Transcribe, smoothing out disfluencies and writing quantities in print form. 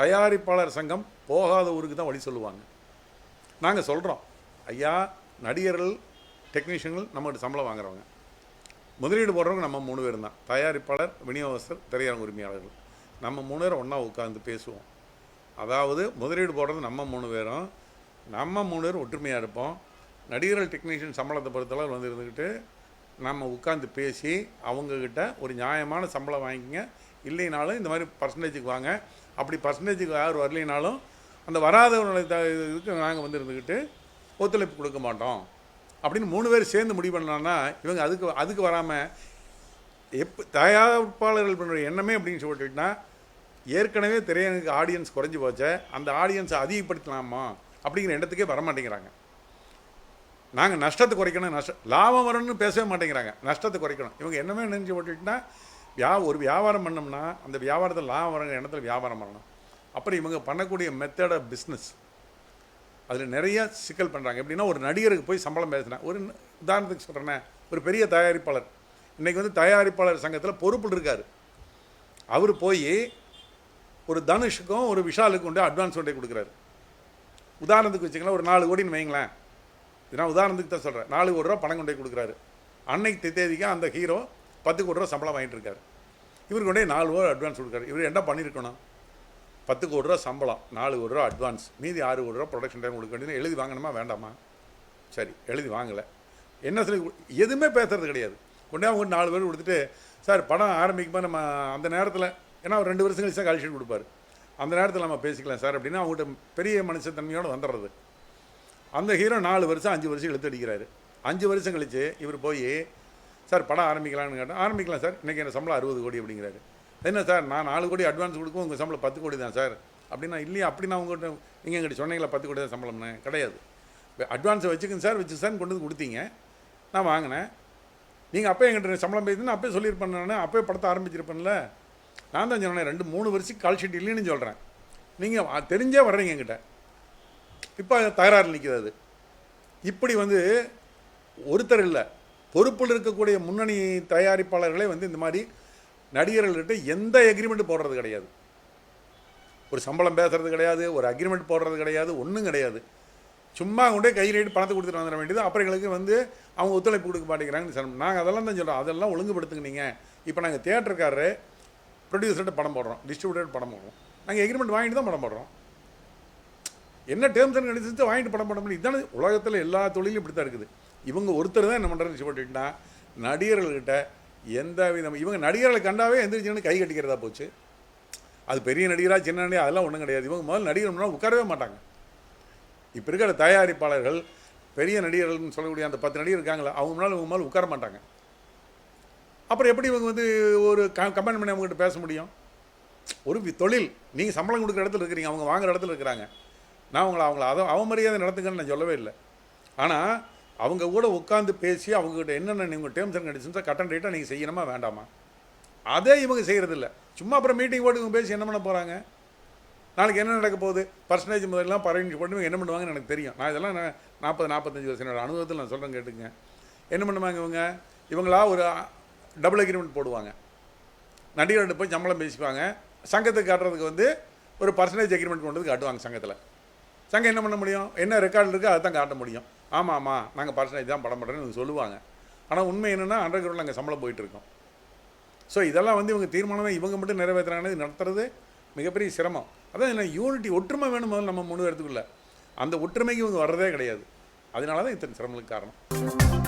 தயாரிப்பாளர் சங்கம் போகாத ஊருக்கு தான் வழி சொல்லுவாங்க. நாங்கள் சொல்கிறோம், ஐயா நடிகர்கள் டெக்னீஷியன்கள் நம்மகிட்ட சம்பளம் வாங்குறவங்க, முதலீடு போடுறவங்க நம்ம 3 பேரும் தான். தயாரிப்பாளர், விநியோகஸ்தர், திரையரங்க உரிமையாளர்கள், நம்ம 3 பேரும் ஒன்றா உட்காந்து பேசுவோம். அதாவது முதலீடு போடுறது நம்ம 3 பேரும், நம்ம 3 பேரும் ஒற்றுமையாக இருப்போம். நடிகர்கள் டெக்னீஷியன் சம்பளத்தை பொறுத்தளவு வந்து இருந்துக்கிட்டு நம்ம உட்காந்து பேசி அவங்கக்கிட்ட ஒரு நியாயமான சம்பளம் வாங்கிங்க, இல்லைனாலும் இந்த மாதிரி பர்சன்டேஜுக்கு வாங்க, அப்படி பர்சன்டேஜுக்கு யார் வரலைனாலும் அந்த வராதவர்களுக்கு இதுக்கு நாங்கள் வந்து இருந்துக்கிட்டு ஒத்துழைப்பு கொடுக்க மாட்டோம் அப்படின்னு 3 பேர் சேர்ந்து முடிவு பண்ணலான்னா இவங்க அதுக்கு வராமல் தயாரிப்பாளர்கள் பண்ணுற எண்ணமே அப்படின்னு சொல்லிட்டுனா ஏற்கனவே திரையரங்குக்கு ஆடியன்ஸ் குறைஞ்சி போச்சே, அந்த ஆடியன்ஸை அதிகப்படுத்தலாமா அப்படிங்கிற எண்ணத்துக்கே வரமாட்டேங்கிறாங்க. நாங்கள் நஷ்டத்தை குறைக்கணும், லாபம் வரணும்னு பேசவே மாட்டேங்கிறாங்க, நஷ்டத்தை குறைக்கணும். இவங்க என்னமே நினைச்சு போட்டுட்டுனா ஒரு வியாபாரம் பண்ணோம்னா அந்த வியாபாரத்தில் லாபம் வரங்க எண்ணத்தில் வியாபாரம் பண்ணணும். அப்புறம் இவங்க பண்ணக்கூடிய மெத்தட் ஆஃப் பிஸ்னஸ் அதில் நிறைய சிக்கல் பண்ணுறாங்க. எப்படின்னா ஒரு நடிகருக்கு போய் சம்பளம் பேசுகிறேன், ஒரு உதாரணத்துக்கு சொல்கிறேன்னே, ஒரு பெரிய தயாரிப்பாளர் இன்றைக்கி வந்து தயாரிப்பாளர் சங்கத்தில் பொறுப்பு இருக்கார். அவர் போய் ஒரு தனுஷுக்கும் ஒரு விஷாலுக்கும் கொண்டு அட்வான்ஸ் கொண்டே கொடுக்குறாரு. உதாரணத்துக்கு வச்சுக்கலாம், ஒரு 4 கோடின்னு வைங்களேன், இது நான் உதாரணத்துக்கு தான் சொல்கிறேன். 4 கோடி ரூபா பணம் கொண்டே கொடுக்குறாரு. அன்னைக்கு தேதிக்கு அந்த ஹீரோ 10 கோடி ரூபா சம்பளம் வாங்கிட்டு இருக்காரு. இவருக்கு கொண்டே 4 கோடி அட்வான்ஸ் கொடுக்காரு. இவர் என்ன பண்ணியிருக்கணும்? 10 கோடி ரூபா சம்பளம், 4 கோடி ரூபா அட்வான்ஸ், மீதி 6 கோடி ரூபா ப்ரொடக்ஷன் டைம் கொடுக்க வேண்டியது. எழுதி வாங்கணுமா வேண்டாமா? சரி, எழுதி வாங்கலை, என்ன சொல்லி எதுவுமே பேசுறது கிடையாது. கொண்டே அவங்க 4 பேர் கொடுத்துட்டு, சார் படம் ஆரம்பிக்கும்போது நம்ம அந்த நேரத்தில், ஏன்னா ஒரு 2 வருஷம் கழிச்சு தான் கால்ஷீட் கொடுப்பாரு, அந்த நேரத்தில் நம்ம பேசிக்கலாம் சார் அப்படின்னா அவங்ககிட்ட பெரிய மனுஷத்தன்மையோடு வந்துடுறது. அந்த ஹீரோ 4 வருஷம் 5 வருஷம் இழுத்து அடிக்கிறாரு. 5 வருஷம் கழிச்சு இவர் போய் சார் படம் ஆரம்பிக்கலான்னு கேட்டால், ஆரம்பிக்கலாம் சார், இன்றைக்கி எனக்கு சம்பளம் 60 கோடி அப்படிங்கிறாரு. என்ன சார், நான் 4 கோடி அட்வான்ஸ் கொடுக்கும், உங்கள் சம்பளம் 10 கோடி தான் சார் அப்படின்னா, இல்லையா அப்படின்னா உங்கள்கிட்ட நீங்கள் எங்கிட்ட சொன்னீங்களா 10 கோடி தான் சம்பளம்னு? கிடையாது, அட்வான்ஸை வச்சுக்கங்க சார், வச்சு சார் கொண்டு வந்து கொடுத்தீங்க, நான் வாங்கினேன், நீங்கள் அப்போ எங்கிட்ட சம்பளம் பேசுன்னு அப்போயே சொல்லியிருப்பேன், நான் அப்போயே படத்தை ஆரம்பிச்சிருப்பேன்ல, நான் தான் சொன்னேன் 2-3 வருஷம் கால் ஷீட் இல்லைன்னு சொல்கிறேன், நீங்கள் தெரிஞ்சே வர்றீங்க என்கிட்ட, இப்போ தகராறு நிற்கிறது. இப்படி வந்து ஒருத்தர் இல்லை, பொறுப்பில் இருக்கக்கூடிய முன்னணி தயாரிப்பாளர்களே வந்து இந்த மாதிரி நடிகர்கள்கிட்ட எந்த எக்ரிமெண்ட் போடுறது கிடையாது, ஒரு சம்பளம் பேசுறது கிடையாது, ஒரு அக்ரிமெண்ட் போடுறது கிடையாது, ஒன்றும் கிடையாது. சும்மா கொண்டே கையில் பணத்தை கொடுத்துட்டு வந்துட வேண்டியது. அப்புறம் எங்களுக்கு வந்து அவங்க ஒத்துழைப்பு கொடுக்க மாட்டேங்கிறாங்கன்னு நாங்கள் அதெல்லாம் தான் சொல்கிறோம், அதெல்லாம் ஒழுங்குபடுத்துங்க நீங்கள். இப்போ நாங்கள் தியேட்டருக்காரரு ப்ரொடியூசர்கிட்ட படம் போடுறோம், டிஸ்ட்ரிபியூட்டர் படம் போடுறோம், நாங்கள் எக்ரிமெண்ட் வாங்கிட்டு தான் படம் போடுறோம். என்ன டேர்ம்ஸ் அண்ட் கண்டிஷன்ஸ் வாங்கிட்டு படம் போட முடியும்? இதுதானே உலகத்தில் எல்லா தொழிலும் இப்படி தான் இருக்குது. இவங்க ஒருத்தர் தான் என்ன பண்ணுறதுன்னு சொல்லிட்டுனா நடிகர்கள்கிட்ட எந்த விதம், இவங்க நடிகர்களை கண்டாவே எந்திரிச்சுன்னு கை கட்டிக்கிறதா போச்சு. அது பெரிய நடிகராக சின்ன நடிகர் அதெல்லாம் ஒன்றும் கிடையாது. இவங்க முதல்ல நடிகர் முன்னால் உட்காரவே மாட்டாங்க. இப்போ இருக்கிற தயாரிப்பாளர்கள் பெரிய நடிகர்கள்னு சொல்லக்கூடிய அந்த 10 நடிகர் இருக்காங்களா, அவங்க முன்னால் இவங்க மேலே உட்கார மாட்டாங்க. அப்புறம் எப்படி இவங்க வந்து ஒரு கமெண்ட் பண்ணி அவங்ககிட்ட பேச முடியும்? ஒரு தொழில், நீங்கள் சம்பளம் கொடுக்குற இடத்துல இருக்கிறீங்க, அவங்க வாங்குகிற இடத்துல இருக்கிறாங்க. நான் அவங்கள அவமரியாதை நடத்துங்கன்னு நான் சொல்லவே இல்லை. ஆனால் அவங்க கூட உட்காந்து பேசி அவங்ககிட்ட என்னென்ன நீங்கள் டேர்ம்ஸ் அண்ட் கண்டிஷன்ஸை கட் அண்ட் ரைட்டாக நீங்கள் செய்யணுமா வேண்டாமா, அதே இவங்க செய்கிறதில்ல. சும்மா அப்புறம் மீட்டிங் போட்டு இவங்க பேசி என்ன பண்ண போகிறாங்க? நாளைக்கு என்ன நடக்க போகுது? பர்சன்டேஜ் முதல்லாம் பரவாயில்லை போட்டு இவங்க என்ன பண்ணுவாங்கன்னு எனக்கு தெரியும். நான் இதெல்லாம் 40-45 வருஷம் என்னோட அனுபவத்தில் நான் சொல்கிறேன், கேட்டுங்க. என்ன பண்ணுவாங்க இவங்களா ஒரு டபுள் அக்ரிமெண்ட் போடுவாங்க, நடிகர்கிட்ட போய் சம்பளம் பேசிக்குவாங்க, சங்கத்துக்கு காட்டுறதுக்கு வந்து ஒரு பர்சன்டேஜ் அக்ரிமெண்ட் கொண்டு வந்து காட்டுவாங்க சங்கத்தில். சங்கம் என்ன பண்ண முடியும்? என்ன ரெக்கார்டு இருக்குது அதை தான் காட்ட முடியும். ஆமாம் நாங்கள் பர்சன்டேஜ் தான் படம் பண்ணுறேன்னு சொல்லுவாங்க. ஆனால் உண்மை என்னென்னா அண்டர் கிரவுண்டில் அங்கே சம்பளம் போயிட்டுருக்கோம். ஸோ இதெல்லாம் வந்து இவங்க தீர்மானமே இவங்க மட்டும் நிறைவேற்றுறாங்கன்னு இது நடத்துறது மிகப்பெரிய சிரமம். அதான் என்ன யூனிட்டி, ஒற்றுமை வேணும் முதல்ல நம்ம 3 பேர்த்துக்குள்ள. அந்த ஒற்றுமைக்கு இவங்க வர்றதே கிடையாது. அதனால தான் இத்தனை சிரமங்களுக்கு காரணம்.